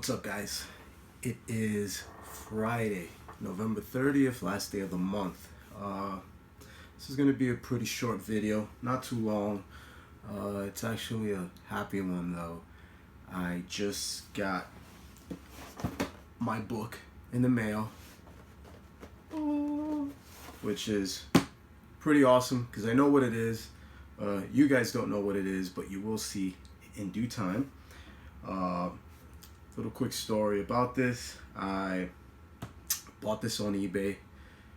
What's up, guys? It is Friday, November 30th, last day of the month. This is going to be a pretty short video, not too long. It's actually a happy one, though. I just got my book in the mail, which is pretty awesome because I know what it is. You guys don't know what it is, but you will see in due time. Little quick story about this. I bought this on eBay. It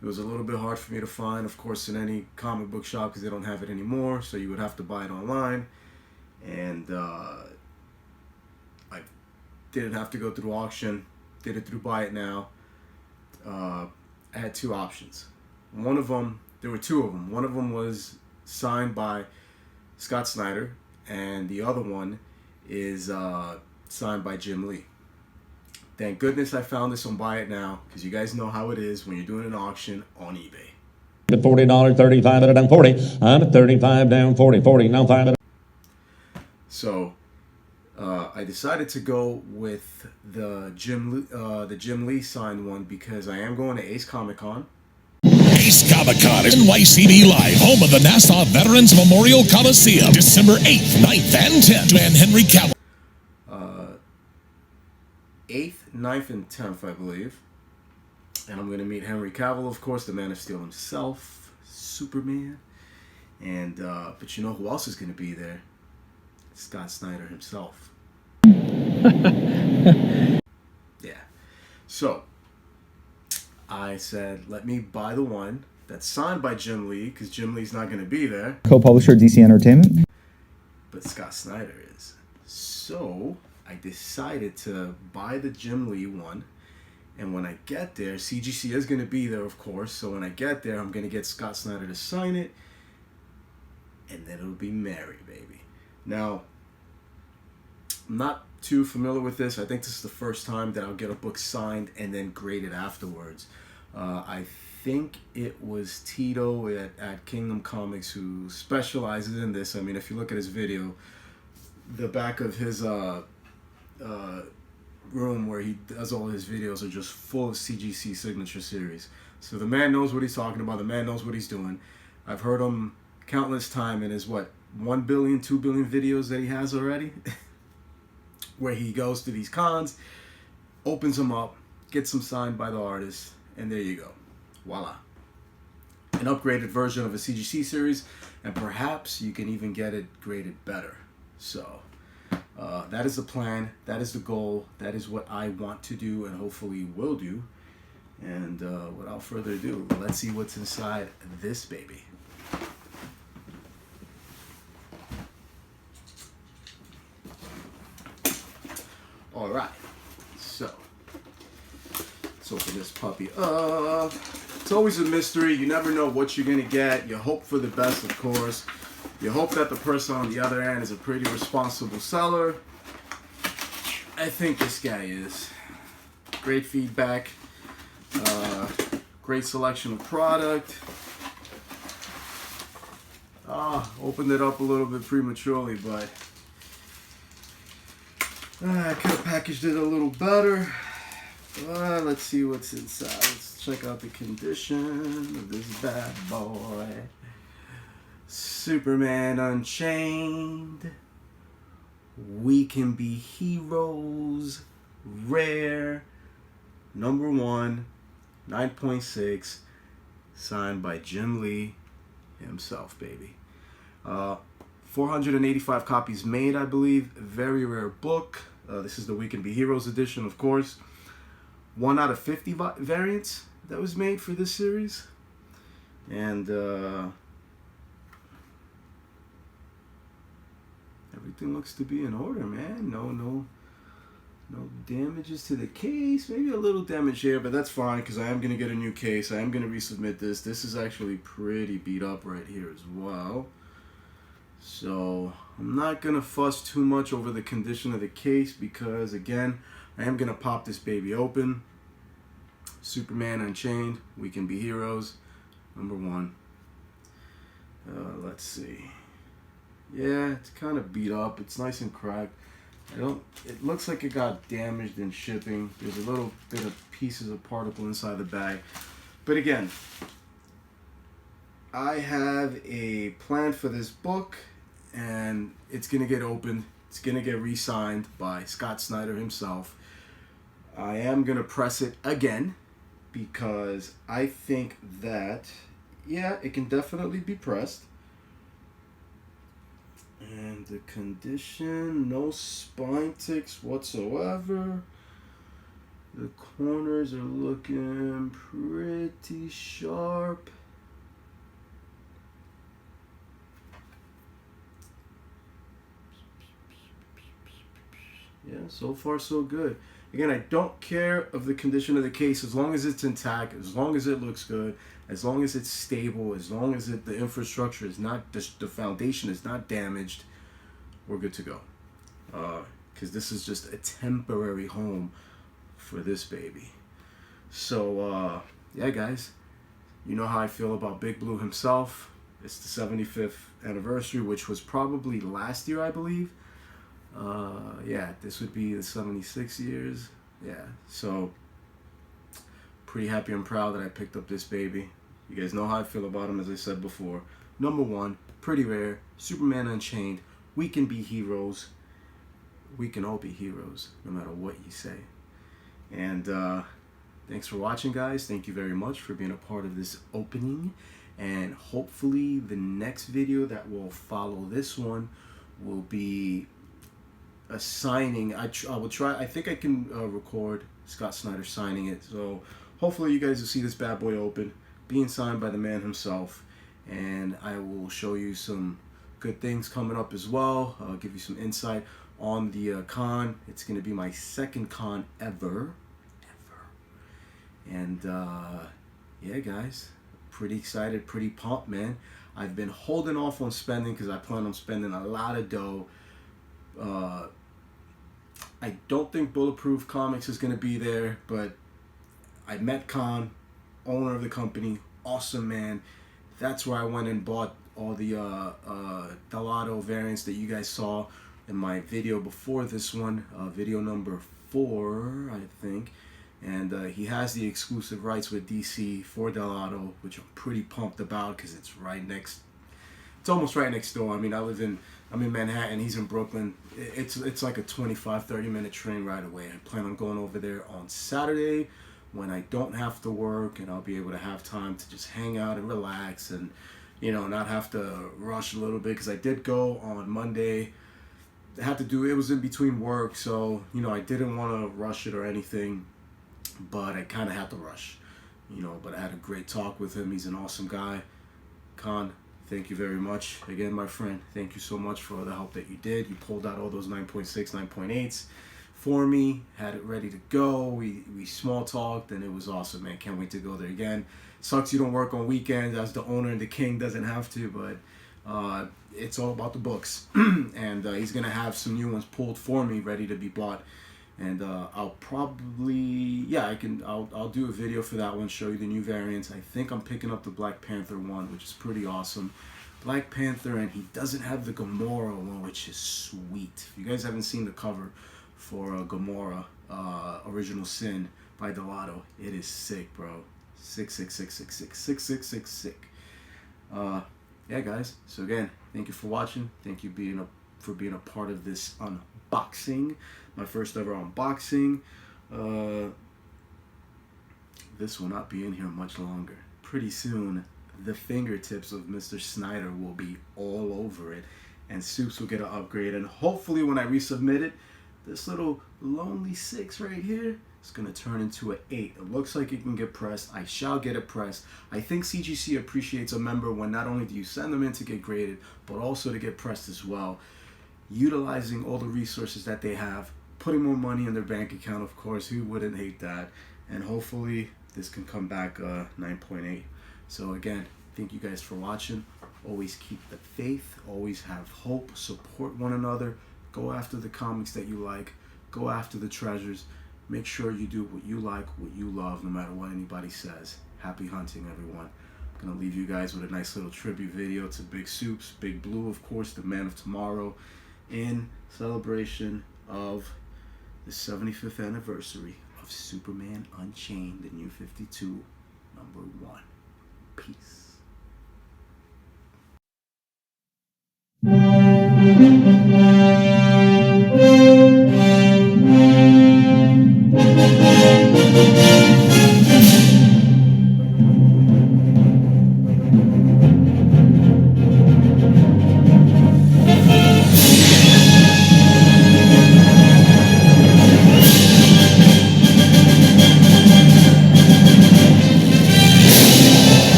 was a little bit hard for me to find, of course, in any comic book shop because they don't have it anymore, so you would have to buy it online. And I didn't have to go through auction, did it through Buy It Now. I had two options. One of them, there were two of them. One of them was signed by Scott Snyder, and the other one is signed by Jim Lee. Thank goodness I found this on Buy It Now, because you guys know how it is when you're doing an auction on eBay. The $40, 35 at down 40. I'm at 35 down 40, 40 now 5 at. So I decided to go with the Jim Lee signed one because I am going to Ace Comic Con. Ace Comic Con NYCB Live, home of the Nassau Veterans Memorial Coliseum, December 8th, 9th, and 10th. And Henry Cavill. 8th, 9th, and 10th, I believe. And I'm going to meet Henry Cavill, of course, the Man of Steel himself, Superman. And, but you know who else is going to be there? Scott Snyder himself. Yeah. So, I said, let me buy the one that's signed by Jim Lee, because Jim Lee's not going to be there. Co-publisher at DC Entertainment. But Scott Snyder is. So I decided to buy the Jim Lee one, and when I get there, CGC is going to be there, of course, so when I get there, I'm going to get Scott Snyder to sign it, and then it'll be merry, baby. Now, I'm not too familiar with this. I think this is the first time that I'll get a book signed and then graded afterwards. I think it was Tito at Kingdom Comics who specializes in this. I mean, if you look at his video, the back of his room where he does all his videos are just full of CGC signature series. So the man knows what he's talking about. The man knows what he's doing. I've heard him countless times in his 1 billion, 2 billion videos that he has already, where he goes to these cons, opens them up, gets them signed by the artist, and there you go. Voila. An upgraded version of a CGC series, and perhaps you can even get it graded better. So that is the plan, that is the goal, that is what I want to do and hopefully will do. And without further ado, let's see what's inside this baby. Alright, so let's open this puppy up. It's always a mystery, you never know what you're going to get. You hope for the best, of course. You hope that the person on the other end is a pretty responsible seller. I think this guy is. Great feedback. Great selection of product. Opened it up a little bit prematurely, but I could have packaged it a little better. Let's see what's inside. Let's check out the condition of this bad boy. Superman Unchained, We Can Be Heroes, Rare, number 1, 9.6, signed by Jim Lee himself, baby. 485 copies made, I believe. Very rare book. This is the We Can Be Heroes edition, of course. 1 out of 50 variants that was made for this series. And everything looks to be in order, man. No damages to the case. Maybe a little damage here, but that's fine because I am going to get a new case. I am going to resubmit this. This is actually pretty beat up right here as well. So I'm not going to fuss too much over the condition of the case because, again, I am going to pop this baby open. Superman Unchained, We Can Be Heroes, number 1. Let's see. Yeah, it's kind of beat up. It's nice and cracked. It looks like it got damaged in shipping. There's a little bit of pieces of particle inside the bag. But again, I have a plan for this book, and it's going to get opened. It's going to get re-signed by Scott Snyder himself. I am going to press it again because I think that, yeah, it can definitely be pressed. And the condition, no spine ticks whatsoever. The corners are looking pretty sharp. Yeah, so far so good. Again, I don't care of the condition of the case as long as it's intact, as long as it looks good, as long as it's stable, as long as the infrastructure is not, the foundation is not damaged, we're good to go. Because this is just a temporary home for this baby. So, yeah, guys, you know how I feel about Big Blue himself. It's the 75th anniversary, which was probably last year, I believe. Yeah, this would be the 76 years. Yeah, so pretty happy and proud that I picked up this baby. You guys know how I feel about him, as I said before. Number one, pretty rare, Superman Unchained. We can be heroes. We can all be heroes, no matter what you say. And thanks for watching, guys. Thank you very much for being a part of this opening. And hopefully the next video that will follow this one will be a signing. I will try. I think I can record Scott Snyder signing it. So hopefully you guys will see this bad boy open, being signed by the man himself. And I will show you some good things coming up as well. I'll give you some insight on the con. It's going to be my second con ever. And yeah, guys, pretty excited, pretty pumped, man. I've been holding off on spending because I plan on spending a lot of dough. I don't think Bulletproof Comics is going to be there, but I met Khan, owner of the company, awesome man. That's where I went and bought all the Delato variants that you guys saw in my video before this one, video number 4, I think. And he has the exclusive rights with DC for Delato, which I'm pretty pumped about because it's almost right next door. I mean, I'm in Manhattan, he's in Brooklyn. It's like a 25-30 minute train ride away. I plan on going over there on Saturday when I don't have to work, and I'll be able to have time to just hang out and relax and, you know, not have to rush a little bit, because I did go on Monday. It was in between work, so, you know, I didn't want to rush it or anything, but I kind of had to rush, you know. But I had a great talk with him. He's an awesome guy. Khan, thank you very much. Again, my friend, thank you so much for all the help that you did. You pulled out all those 9.6, 9.8s for me, had it ready to go. We small talked, and it was awesome, man. Can't wait to go there again. Sucks you don't work on weekends, as the owner and the king doesn't have to, but it's all about the books. And he's gonna have some new ones pulled for me, ready to be bought. And I'll probably, yeah, I'll do a video for that one, show you the new variants. I think I'm picking up the Black Panther one, which is pretty awesome. Black Panther, and he doesn't have the Gamora one, which is sweet. If you guys haven't seen the cover for Gamora, Original Sin by Delato, it is sick, bro. Sick. Yeah, guys. So again, thank you for watching. Thank you for being a part of this unboxing. My first ever unboxing. This will not be in here much longer. Pretty soon, the fingertips of Mr. Snyder will be all over it, and Soups will get an upgrade. And hopefully when I resubmit it, this little lonely 6 right here is going to turn into an 8. It looks like it can get pressed. I shall get it pressed. I think CGC appreciates a member when not only do you send them in to get graded, but also to get pressed as well. Utilizing all the resources that they have, putting more money in their bank account, of course. Who wouldn't hate that? And hopefully this can come back 9.8. So again, thank you guys for watching. Always keep the faith. Always have hope. Support one another. Go after the comics that you like. Go after the treasures. Make sure you do what you like, what you love, no matter what anybody says. Happy hunting, everyone. I'm going to leave you guys with a nice little tribute video to Big Soups, Big Blue, of course, the man of tomorrow, in celebration of the 75th anniversary of Superman Unchained, the New 52, #1.